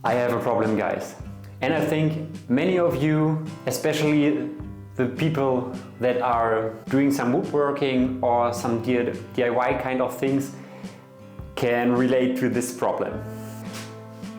I have a problem, guys. And I think many of you, especially the people that are doing some woodworking or some DIY kind of things, can relate to this problem.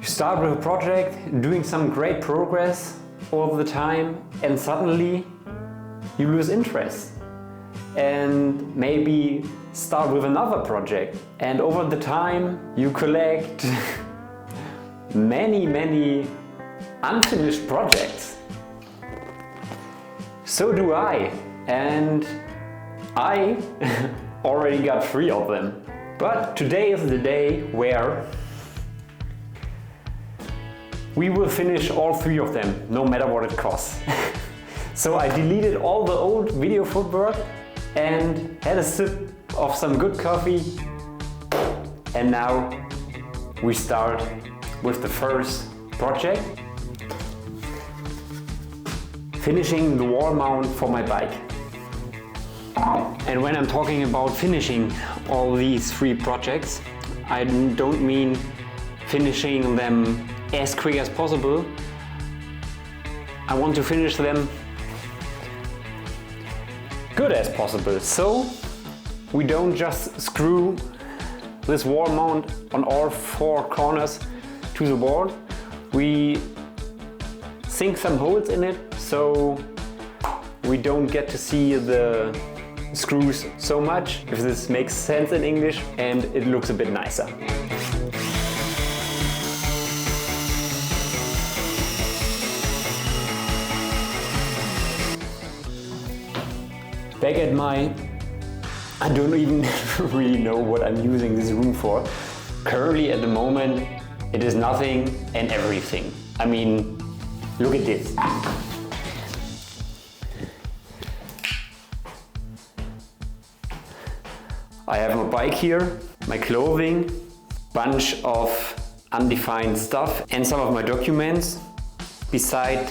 You start with a project, doing some great progress all the time, and suddenly you lose interest. And maybe start with another project, and over the time you collect many unfinished projects. So do I, and I already got 3 of them. But today is the day where we will finish all 3 of them, no matter what it costs. So I deleted all the old video footwork and had a sip of some good coffee, and now we start with the first project, finishing the wall mount for my bike. And when I'm talking about finishing all these 3 projects, I don't mean finishing them as quick as possible. I want to finish them good as possible. So we don't just screw this wall mount on all 4 corners to the wall. We sink some holes in it so we don't get to see the screws so much, if this makes sense in English, and it looks a bit nicer. Back at I don't even really know what I'm using this room for. Currently at the moment it is nothing and everything. I mean, look at this. I have my bike here, my clothing, bunch of undefined stuff, and some of my documents, beside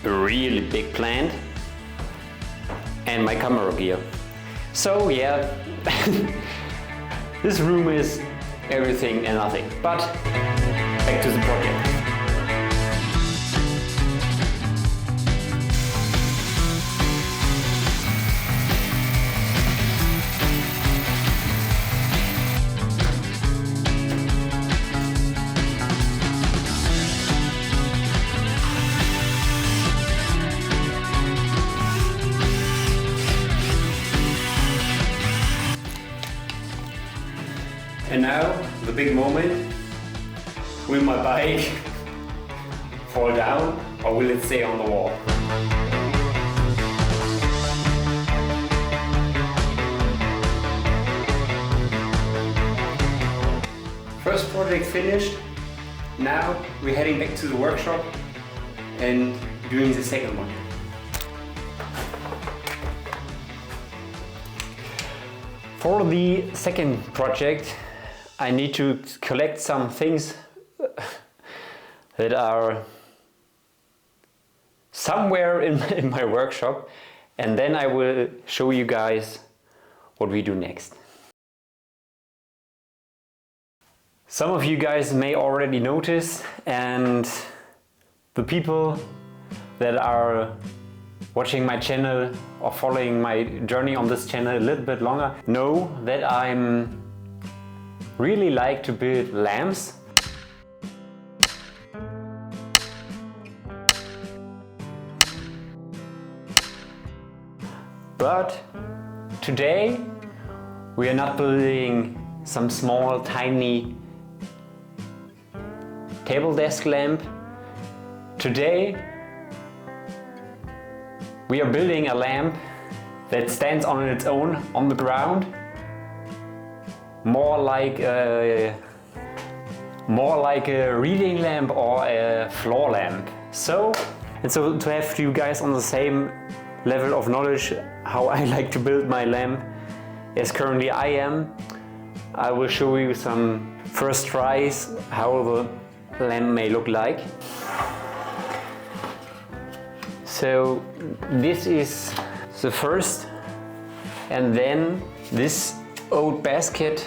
a really big plant and my camera gear. So yeah, this room is everything and nothing. But back to the project. And now, the big moment. Will my bike fall down or will it stay on the wall? First project finished. Now we're heading back to the workshop and doing the second one. For the second project, I need to collect some things that are somewhere in my workshop, and then I will show you guys what we do next. Some of you guys may already notice, and the people that are watching my channel or following my journey on this channel a little bit longer know that I'm really like to build lamps. But today we are not building some small tiny table desk lamp. Today we are building a lamp that stands on its own on the ground, more like a reading lamp or a floor lamp. So to have you guys on the same level of knowledge how I like to build my lamp as currently I am, I will show you some first tries how the lamp may look like. So this is the first, and then this old basket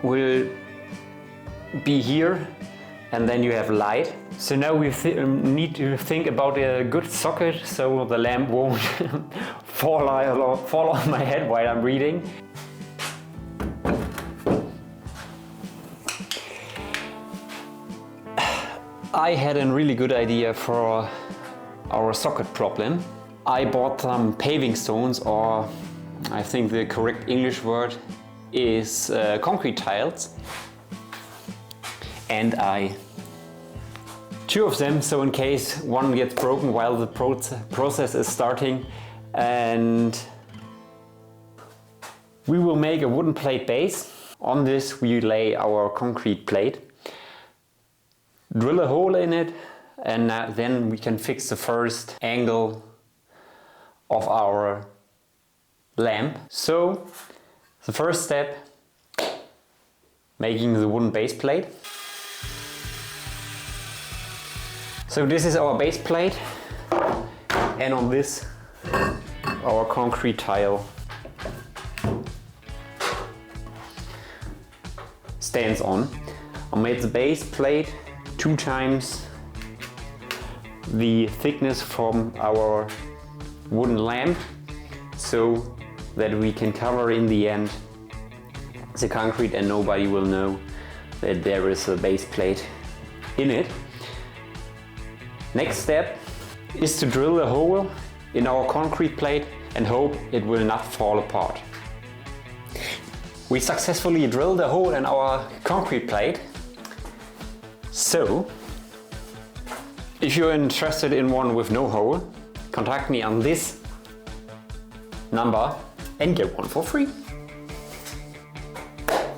will be here, and then you have light. So now we need to think about a good socket so the lamp won't fall on my head while I'm reading. I had a really good idea for our socket problem. I bought some paving stones, or I think the correct English word is concrete tiles, and two of them, so in case one gets broken while the process is starting. And we will make a wooden plate base. On this we lay our concrete plate, drill a hole in it, and then we can fix the first angle of our lamp. So the first step, making the wooden base plate. So this is our base plate, and on this our concrete tile stands on. I made the base plate 2 times the thickness from our wooden lamp, so that we can cover in the end the concrete and nobody will know that there is a base plate in it. Next step is to drill a hole in our concrete plate and hope it will not fall apart. We successfully drilled a hole in our concrete plate. So, if you're interested in one with no hole, contact me on this number and get one for free.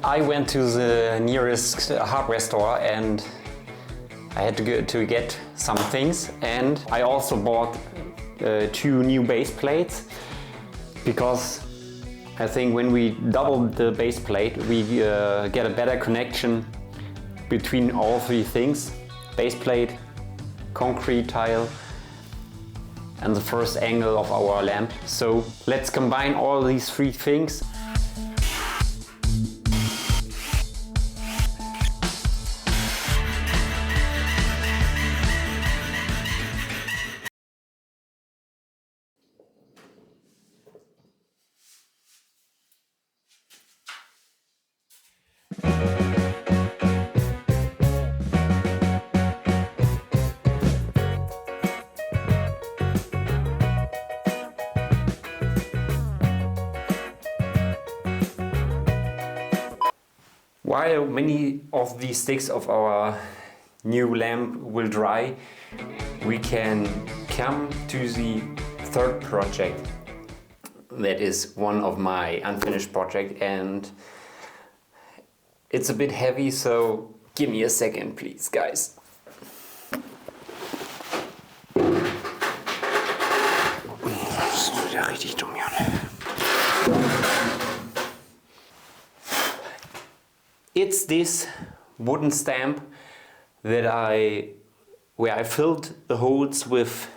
I went to the nearest hardware store and I had to go to get some things, and I also bought 2 new base plates, because I think when we double the base plate we get a better connection between all 3 things: base plate, concrete tile and the first angle of our lamp. So let's combine all these 3 things. While many of the sticks of our new lamp will dry, we can come to the third project. That is one of my unfinished projects, and it's a bit heavy, so give me a second please, guys. Das ist ja richtig dumm, Jan. It's this wooden stamp that where I filled the holes with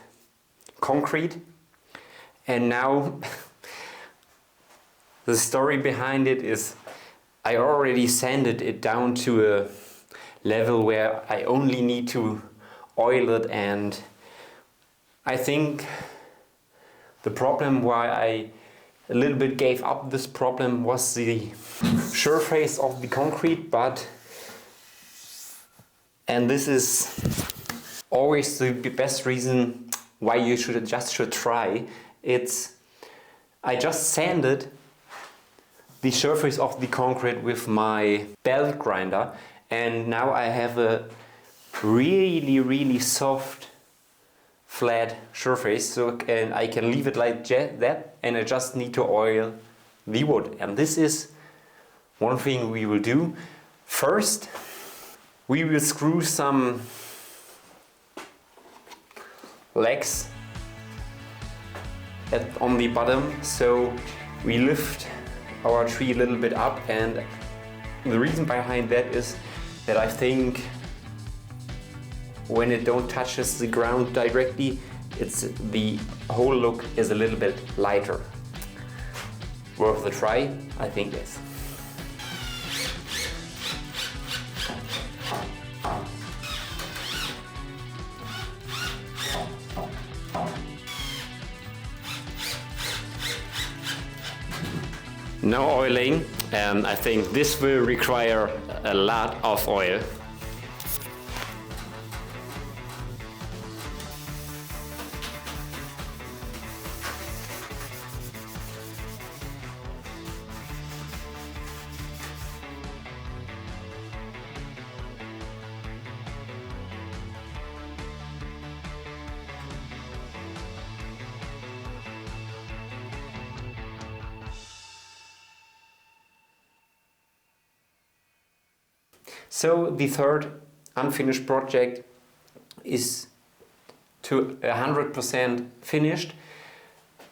concrete, and now the story behind it is I already sanded it down to a level where I only need to oil it, and I think the problem why I a little bit gave up this problem was the surface of the concrete, and this is always the best reason why you should try. I just sanded the surface of the concrete with my belt grinder, and now I have a really soft flat surface, and I can leave it like that, and I just need to oil the wood. And this is one thing we will do. First, we will screw some legs on the bottom, so we lift our tree a little bit up, and the reason behind that is that I think when it don't touches the ground directly, the whole look is a little bit lighter. Worth a try? I think yes. No oiling, and I think this will require a lot of oil. So the third unfinished project is to 100% finished.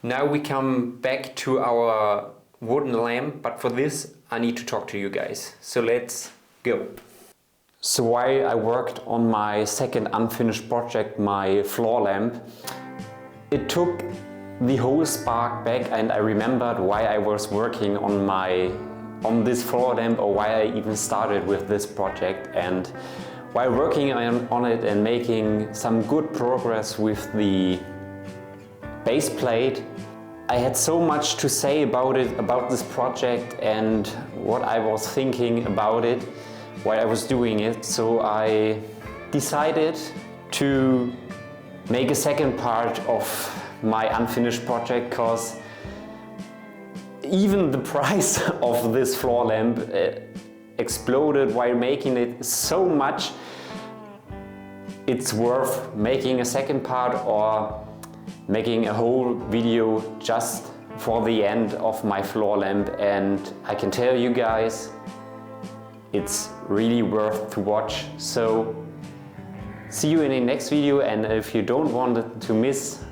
Now we come back to our wooden lamp, but for this I need to talk to you guys. So let's go. So while I worked on my second unfinished project, my floor lamp, it took the whole spark back, and I remembered why I was working on this floor lamp, or why I even started with this project. And while working on it and making some good progress with the base plate, I had so much to say about this project and what I was thinking about it while I was doing it. So I decided to make a second part of my unfinished project, because even the price of this floor lamp exploded while making it so much. It's worth making a second part or making a whole video just for the end of my floor lamp, and I can tell you guys it's really worth to watch. So see you in the next video, and if you don't want to miss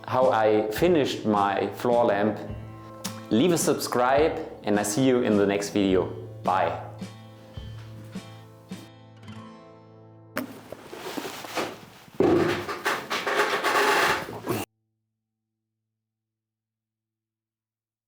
how I finished my floor lamp, leave a subscribe, and I see you in the next video. Bye.